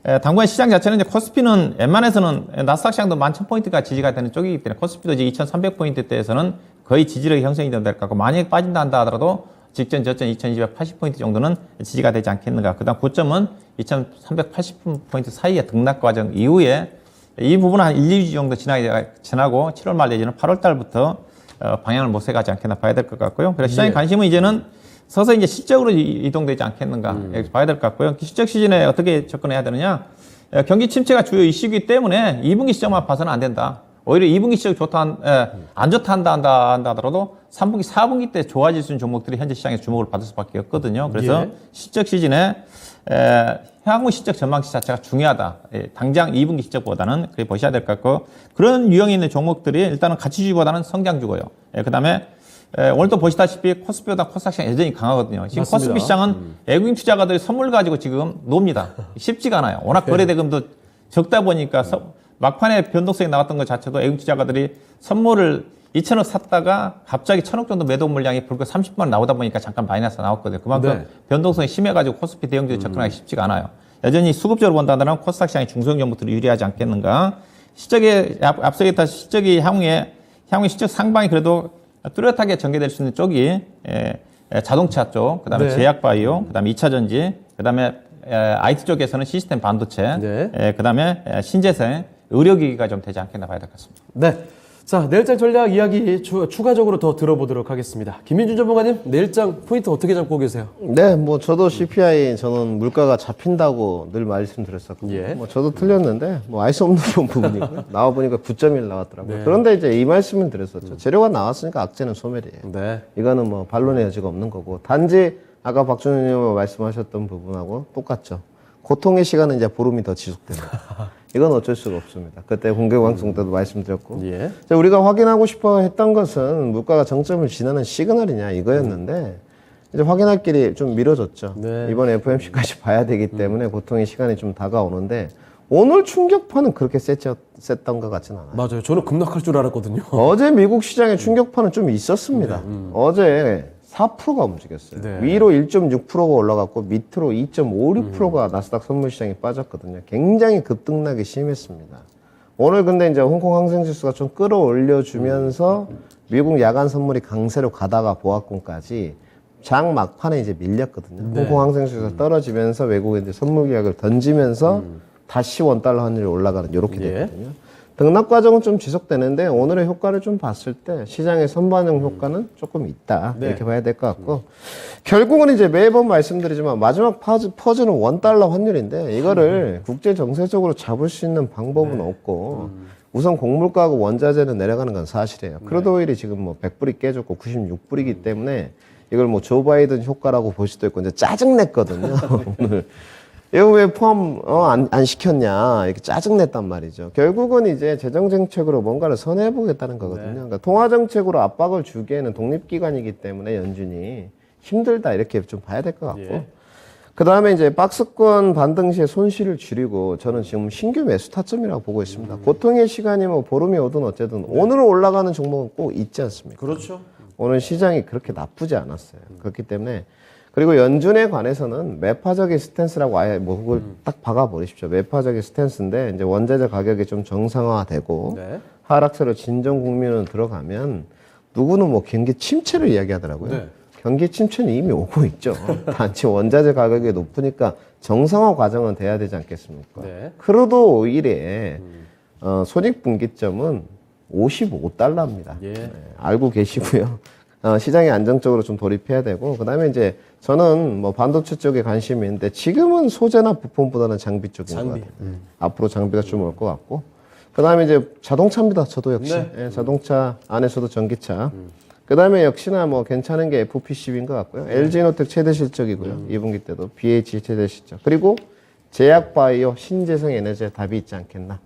당분간 시장 자체는 이제 코스피는 웬만해서는 나스닥 시장도 11,000포인트가 지지가 되는 쪽이기 때문에 코스피도 이제 2,300포인트대에서는 거의 지지력이 형성이 될 것 같고 만약에 빠진다 한다 하더라도 직전 저점 2,280포인트 정도는 지지가 되지 않겠는가. 그 다음 고점은 2,380포인트 사이의 등락 과정 이후에 이 부분은 한 1, 2주 정도 지나고 7월 말 내지는 8월 달부터 방향을 모색하지 않겠나 봐야 될 것 같고요. 그래서 시장의 관심은 이제는 서서히 이제 실적으로 이동되지 않겠는가 봐야 될 것 같고요. 실적 시즌에 어떻게 접근해야 되느냐. 경기 침체가 주요 이슈이기 때문에 2분기 실적만 봐서는 안 된다. 오히려 2분기 실적 안 좋다 한다 하더라도 3분기, 4분기 때 좋아질 수 있는 종목들이 현재 시장에 주목을 받을 수밖에 없거든요. 그래서 실적 시즌에 향후 실적 전망치 자체가 중요하다. 당장 2분기 실적보다는 그렇게 보셔야 될 것 같고 그런 유형이 있는 종목들이 일단은 가치주보다는 성장주고요. 그 다음에 오늘도 보시다시피 코스피보다 코스닥 시장 여전히 강하거든요. 지금 맞습니다. 코스피 시장은 외국인 투자가들이 선물 가지고 지금 놉니다. 쉽지가 않아요. 워낙 거래대금도 적다 보니까 막판에 변동성이 나왔던 것 자체도 외국인 투자가들이 선물을 2천억 샀다가 갑자기 1,000억 정도 매도 물량이 불과 30만 원 나오다 보니까 잠깐 마이너스 나왔거든요. 그만큼 변동성이 심해가지고 코스피 대형주에 접근하기 쉽지가 않아요. 여전히 수급적으로 본다면 코스닥 시장이 중소형 종목들이 유리하지 않겠는가. 실적에 앞서 얘기했다시피 실적이 향후에 향후 실적 상방이 그래도 뚜렷하게 전개될 수 있는 쪽이 자동차 쪽, 그다음에 네. 제약바이오, 그다음에 2차 전지, 그다음에 IT 쪽에서는 시스템 반도체, 네. 그다음에 신재생, 의료기기가 좀 되지 않겠나 봐야 될 것 같습니다. 네. 자, 내일장 전략 이야기 추가적으로 더 들어보도록 하겠습니다. 김민준 전문가님, 내일장 포인트 어떻게 잡고 계세요? 네, 뭐 저도 CPI 저는 물가가 잡힌다고 늘 말씀드렸었거든요. 예. 뭐 저도 틀렸는데 뭐 알 수 없는 부분이고요. 나와 보니까 9.1 나왔더라고요. 네. 그런데 이제 이 말씀을 드렸었죠. 재료가 나왔으니까 악재는 소멸이에요. 네. 이거는 뭐 반론의 여지가 없는 거고 단지 아까 박준호 의원님 말씀하셨던 부분하고 똑같죠. 고통의 시간은 이제 보름이 더 지속됩니다. 이건 어쩔 수가 없습니다. 그때 공개방송 때도 말씀드렸고 예. 자, 우리가 확인하고 싶어 했던 것은 물가가 정점을 지나는 시그널이냐 이거였는데 이제 확인할 길이 좀 미뤄졌죠. 네. 이번 FOMC까지 봐야 되기 때문에 고통의 시간이 좀 다가오는데 오늘 충격파는 그렇게 셌던 것 같지는 않아요. 맞아요. 저는 급락할 줄 알았거든요. 어제 미국 시장의 충격파는 좀 있었습니다. 어제 4%가 움직였어요. 네. 위로 1.6%가 올라갔고 밑으로 2.56%가 나스닥 선물 시장이 빠졌거든요. 굉장히 급등락이 심했습니다. 오늘 근데 이제 홍콩 항생지수가 좀 끌어올려주면서 미국 야간 선물이 강세로 가다가 보합권까지 장 막판에 이제 밀렸거든요. 네. 홍콩 항생지수가 떨어지면서 외국인들 선물 계약을 던지면서 다시 원달러 환율이 올라가는 이렇게 예. 됐거든요. 등락 과정은 좀 지속되는데 오늘의 효과를 좀 봤을 때 시장의 선반영 효과는 조금 있다 네. 이렇게 봐야 될 것 같고 결국은 이제 매번 말씀드리지만 마지막 퍼즐은 원달러 환율인데 이거를 국제 정세적으로 잡을 수 있는 방법은 없고 우선 곡물가하고 원자재는 내려가는 건 사실이에요. 크루드 오일이 지금 뭐 100불이 깨졌고 96불이기 때문에 이걸 뭐 조 바이든 효과라고 볼 수도 있고 이제 짜증냈거든요. 오늘. 이거 왜 포함 안 시켰냐 이렇게 짜증냈단 말이죠. 결국은 이제 재정 정책으로 뭔가를 선회해 보겠다는 거거든요. 그러니까 통화 정책으로 압박을 주기에는 독립기관이기 때문에 연준이 힘들다 이렇게 좀 봐야 될 것 같고. 예. 그 다음에 이제 박스권 반등 시에 손실을 줄이고 저는 지금 신규 매수 타점이라고 보고 있습니다. 고통의 시간이 뭐 보름이 오든 어쨌든 오늘은 올라가는 종목은 꼭 있지 않습니까? 그렇죠. 오늘 시장이 그렇게 나쁘지 않았어요. 그렇기 때문에 그리고 연준에 관해서는 매파적인 스탠스라고 아예 뭐 그걸 딱 박아버리십시오. 매파적인 스탠스인데 이제 원자재 가격이 좀 정상화되고 네. 하락세로 진정 국면으로 들어가면 누구는 뭐 경기 침체를 이야기하더라고요. 네. 경기 침체는 이미 오고 있죠. 단지 원자재 가격이 높으니까 정상화 과정은 돼야 되지 않겠습니까? 네. 크루드 오일의 손익분기점은 55달러입니다. 예. 알고 계시고요. 시장에 안정적으로 좀 돌입해야 되고, 그 다음에 이제 저는 뭐 반도체 쪽에 관심이 있는데 지금은 소재나 부품보다는 장비 쪽인 것 같아요. 앞으로 장비가 좀 올 것 같고, 그 다음에 이제 자동차입니다. 저도 역시. 네. 예, 자동차 안에서도 전기차. 그 다음에 역시나 뭐 괜찮은 게 FPCB인 것 같고요. LG노텍 최대 실적이고요. 2분기 때도 BH 최대 실적. 그리고 제약바이오 신재생 에너지의 답이 있지 않겠나.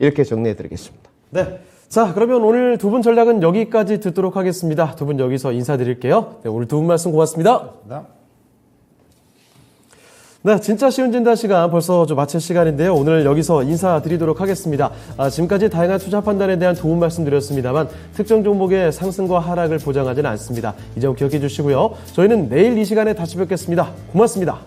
이렇게 정리해 드리겠습니다. 네. 자, 그러면 오늘 두 분 전략은 여기까지 듣도록 하겠습니다. 두 분 여기서 인사드릴게요. 네, 오늘 두 분 말씀 고맙습니다. 네, 진짜 쉬운 진단 시간 벌써 좀 마칠 시간인데요. 오늘 여기서 인사드리도록 하겠습니다. 지금까지 다양한 투자 판단에 대한 도움 말씀드렸습니다만 특정 종목의 상승과 하락을 보장하지는 않습니다. 이 점 기억해 주시고요. 저희는 내일 이 시간에 다시 뵙겠습니다. 고맙습니다.